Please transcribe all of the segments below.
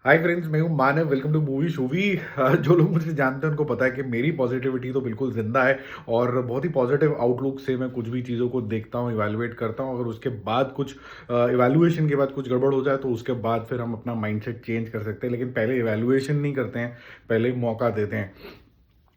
हाय friends, मैं हूं Manav. Welcome to Movie Shuvi. जो लोग मुझे जानते हैं उनको पता है कि मेरी पॉजिटिविटी तो बिल्कुल जिंदा है और बहुत ही पॉजिटिव आउटलुक से मैं कुछ भी चीज़ों को देखता हूं, इवैल्यूएट करता हूं। अगर उसके बाद कुछ इवैल्यूएशन के बाद कुछ गड़बड़ हो जाए तो उसके बाद फिर हम अपना माइंडसेट चेंज कर सकते हैं, लेकिन पहले इवैल्यूएशन नहीं करते हैं, पहले मौका देते हैं।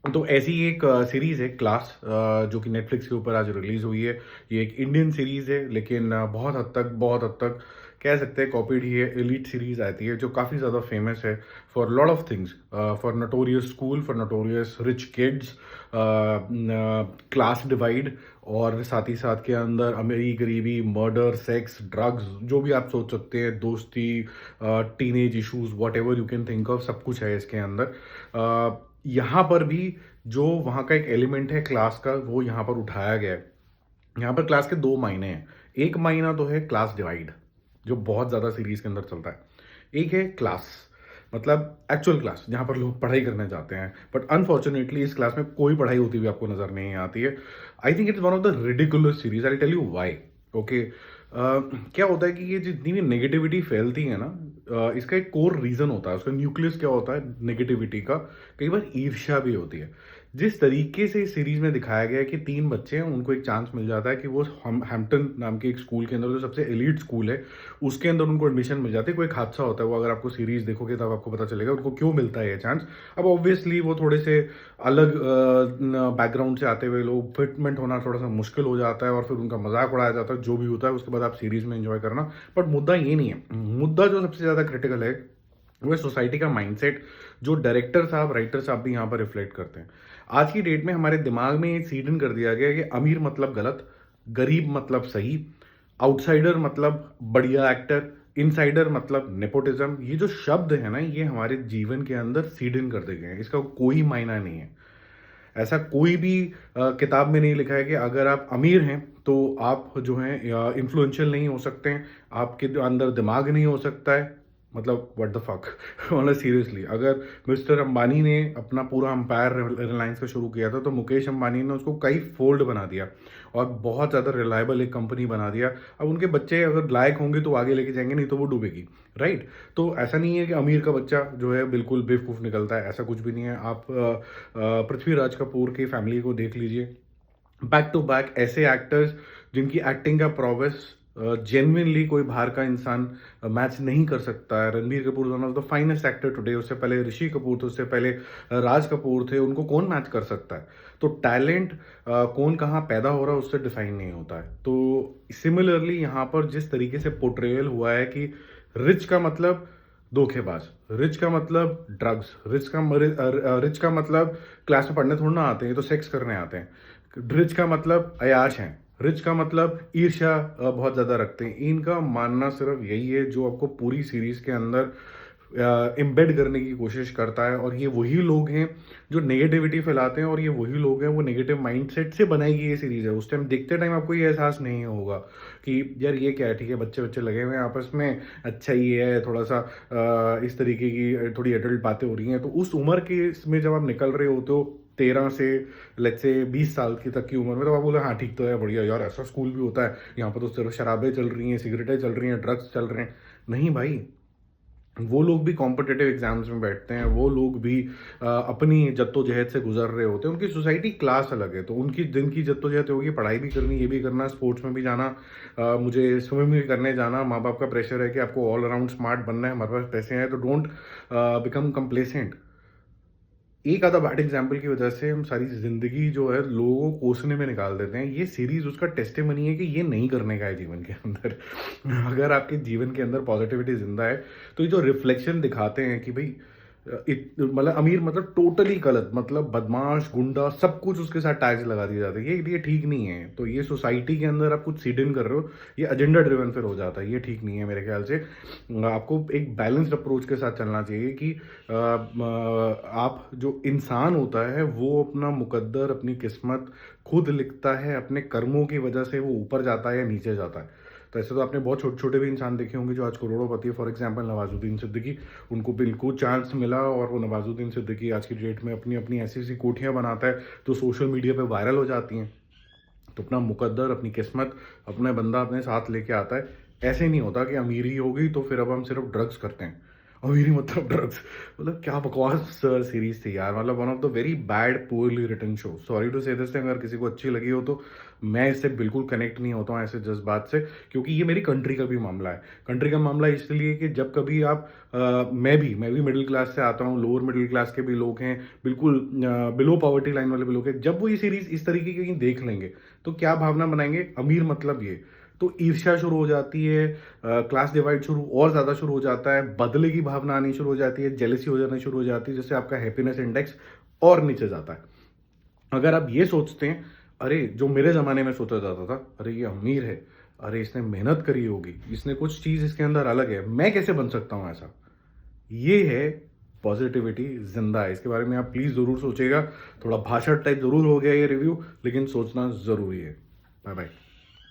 तो ऐसी ही एक सीरीज़ है क्लास, जो कि नेटफ्लिक्स के ऊपर आज रिलीज़ हुई है। ये एक इंडियन सीरीज़ है, लेकिन बहुत हद तक कह सकते हैं कॉपीड ही है। एलीट सीरीज़ आती है जो काफ़ी ज़्यादा फेमस है for lot of things, for notorious school, for notorious rich kids, class divide, और साथ ही साथ के अंदर अमीरी गरीबी, मर्डर, सेक्स, ड्रग्स, जो भी आप सोच सकते हैं, दोस्ती, teenage issues, what ever you can think of, सब कुछ है इसके अंदर। यहाँ पर भी जो वहाँ का एक एलिमेंट है क्लास का, वो यहाँ पर उठाया गया है। यहाँ पर क्लास के दो मायने हैं। एक मायना तो है क्लास डिवाइड, जो बहुत ज़्यादा सीरीज के अंदर चलता है। एक है क्लास, मतलब एक्चुअल क्लास जहाँ पर लोग पढ़ाई करने जाते हैं, बट अनफॉर्चुनेटली इस क्लास में कोई पढ़ाई होती हुई आपको नजर नहीं आती है। I think it's one of the ridiculous series. I tell you why. Okay, क्या होता है कि ये जितनी भी नेगेटिविटी फैलती है ना, इसका एक कोर रीजन होता है, उसका न्यूक्लियस क्या होता है नेगेटिविटी का। कई बार ईर्ष्या भी होती है। जिस तरीके से इस सीरीज में दिखाया गया है कि तीन बच्चे हैं, उनको एक चांस मिल जाता है कि वो हैम्पटन नाम के एक स्कूल के अंदर, जो सबसे एलीट स्कूल है, उसके अंदर उनको एडमिशन मिल जाती है। कोई एक हादसा होता है, वो अगर आपको सीरीज देखोगे तब आपको पता चलेगा उनको क्यों मिलता है ये चांस। अब ऑब्वियसली वो थोड़े से अलग बैकग्राउंड से आते हुए लोग, फिटमेंट होना थोड़ा सा मुश्किल हो जाता है और फिर उनका मजाक उड़ाया जाता है, जो भी होता है उसके बाद आप सीरीज में एंजॉय करना। बट मुद्दा ये नहीं है। मुद्दा जो सबसे ज्यादा क्रिटिकल है वो है सोसाइटी का माइंडसेट, जो डायरेक्टर साहब, राइटर साहब भी यहाँ पर रिफ्लेक्ट करते हैं। आज की डेट में हमारे दिमाग में ये सीड इन कर दिया गया है कि अमीर मतलब गलत, गरीब मतलब सही, आउटसाइडर मतलब बढ़िया एक्टर, इनसाइडर मतलब नेपोटिज्म। ये जो शब्द है ना, ये हमारे जीवन के अंदर सीड इन कर दिए गए हैं। इसका कोई मायना नहीं है। ऐसा कोई भी किताब में नहीं लिखा है कि अगर आप अमीर हैं तो आप जो हैं इन्फ्लुएंशियल नहीं हो सकते हैं, आपके अंदर दिमाग नहीं हो सकता है। मतलब व्हाट द फक। मतलब सीरियसली, अगर मिस्टर अंबानी ने अपना पूरा अंपायर रिलायंस का शुरू किया था, तो मुकेश अंबानी ने उसको कई फोल्ड बना दिया और बहुत ज़्यादा रिलायबल एक कंपनी बना दिया। अब उनके बच्चे अगर लायक होंगे तो आगे लेके जाएंगे, नहीं तो वो डूबेगी। राइट। तो ऐसा नहीं है कि अमीर का बच्चा जो है बिल्कुल बेवकूफ़ निकलता है, ऐसा कुछ भी नहीं है। आप पृथ्वीराज कपूर की फैमिली को देख लीजिए। बैक टू बैक ऐसे एक्टर्स जिनकी एक्टिंग का प्रोवेस जेन्युइनली कोई बाहर का इंसान मैच नहीं कर सकता है। Ranbir Kapoor one of the finest actor today, उससे पहले ऋषि कपूर थे, उससे पहले राज कपूर थे। उनको कौन मैच कर सकता है? तो टैलेंट कौन कहाँ पैदा हो रहा है उससे डिफाइन नहीं होता है। तो सिमिलरली यहाँ पर जिस तरीके से पोर्ट्रेयल हुआ है कि रिच का मतलब धोखेबाज, रिच का मतलब ड्रग्स, रिच का मतलब क्लास में पढ़ने थोड़ा ना आते हैं, ये तो सेक्स करने आते हैं। रिच का मतलब अयाश हैं, रिच का मतलब ईर्ष्या बहुत ज़्यादा रखते हैं। इनका मानना सिर्फ यही है जो आपको पूरी सीरीज के अंदर एम्बेड करने की कोशिश करता है। और ये वही लोग हैं जो नेगेटिविटी फैलाते हैं, और ये वही लोग हैं, वो नेगेटिव माइंडसेट से बनाई गई ये सीरीज है। उस टाइम देखते टाइम आपको ये एहसास नहीं होगा कि यार ये क्या है, ठीक है बच्चे बच्चे लगे हुए हैं आपस में, अच्छा ही है, थोड़ा सा इस तरीके की थोड़ी एडल्ट बातें हो रही हैं। तो उस उम्र के इसमें जब आप निकल रहे होते हो, 13 से लेट्स से 20 साल की तक की उम्र में, तो आप बोले हाँ ठीक तो है, बढ़िया यार, ऐसा स्कूल भी होता है, यहाँ पर तो सिर्फ शराबें चल रही हैं, सिगरेटें चल रही हैं, ड्रग्स चल रहे हैं। नहीं भाई, वो लोग भी कॉम्पिटिटिव एग्जाम्स में बैठते हैं, वो लोग भी अपनी जद्दोजहद से गुजर रहे होते हैं। उनकी सोसाइटी क्लास अलग है, तो उनकी दिन की जद्दोजहद होगी, पढ़ाई भी करनी, ये भी करना, स्पोर्ट्स में भी जाना, मुझे स्विमिंग भी करने जाना। माँ बाप का प्रेशर है कि आपको ऑल अराउंड स्मार्ट बनना है, हमारे पास पैसे हैं, तो डोंट बिकम कंप्लेसेंट। एक आधा बैड एग्जाम्पल की वजह से हम सारी जिंदगी जो है लोगों को कोसने में निकाल देते हैं। ये सीरीज उसका टेस्टिमनी है कि ये नहीं करने का है जीवन के अंदर। अगर आपके जीवन के अंदर पॉजिटिविटी जिंदा है, तो ये जो रिफ्लेक्शन दिखाते हैं कि भाई मतलब अमीर मतलब टोटली गलत, मतलब बदमाश, गुंडा, सब कुछ उसके साथ टैग्स लगा दिए जाते हैं, ये ठीक नहीं है। तो ये सोसाइटी के अंदर आप कुछ सीड इन कर रहे हो, ये एजेंडा ड्रिवन फिर हो जाता है, ये ठीक नहीं है मेरे ख्याल से। आपको एक बैलेंस्ड अप्रोच के साथ चलना चाहिए कि आप जो इंसान होता है वो अपना मुकद्दर, अपनी किस्मत खुद लिखता है, अपने कर्मों की वजह से वो ऊपर जाता है या नीचे जाता है। तो ऐसे तो आपने बहुत छोटे छोटे भी इंसान देखे होंगे जो आज करोड़ोंपति है। फॉर एग्जांपल नवाजुद्दीन सिद्दीकी, उनको बिल्कुल चांस मिला और वो नवाजुद्दीन सिद्दीकी आज की डेट में अपनी अपनी ऐसी ऐसी कोठियाँ बनाता है जो सोशल मीडिया पे वायरल हो जाती हैं। तो अपना मुकद्दर, अपनी किस्मत, अपना बंदा अपने साथ लेके आता है। ऐसे नहीं होता कि अमीरी हो गई तो फिर अब हम सिर्फ ड्रग्स करते हैं। अमीरी मतलब ड्रग्स। मतलब क्या बकवास सीरीज थी यार, मतलब one of the very bad poorly written show. Sorry to say this thing, अगर किसी को अच्छी लगी हो तो मैं इससे बिल्कुल कनेक्ट नहीं होता हूँ ऐसे जज्बात से, क्योंकि ये मेरी कंट्री का भी मामला है। कंट्री का मामला इसलिए कि जब कभी आप मैं भी मिडिल क्लास से आता हूँ, लोअर मिडिल क्लास के भी लोग हैं, बिल्कुल बिलो पॉवर्टी लाइन वाले भी लोग हैं। जब वो ये सीरीज इस तरीके की देख लेंगे तो क्या भावना बनाएंगे, अमीर मतलब ये। तो ईर्ष्या शुरू हो जाती है, क्लास डिवाइड शुरू और ज़्यादा शुरू हो जाता है, बदले की भावना आनी शुरू हो जाती है, जेलसी हो जाना शुरू हो जाती है, जिससे आपका हैप्पीनेस इंडेक्स और नीचे जाता है। अगर आप ये सोचते हैं, अरे जो मेरे ज़माने में सोचा जाता था, अरे ये अमीर है, अरे इसने मेहनत करी होगी, इसने कुछ चीज़ इसके अंदर अलग है, मैं कैसे बन सकता हूँ ऐसा, ये है पॉजिटिविटी जिंदा है। इसके बारे में आप प्लीज़ ज़रूर सोचिएगा। थोड़ा भाषण टाइप ज़रूर हो गया ये रिव्यू, लेकिन सोचना ज़रूरी है। Bye bye.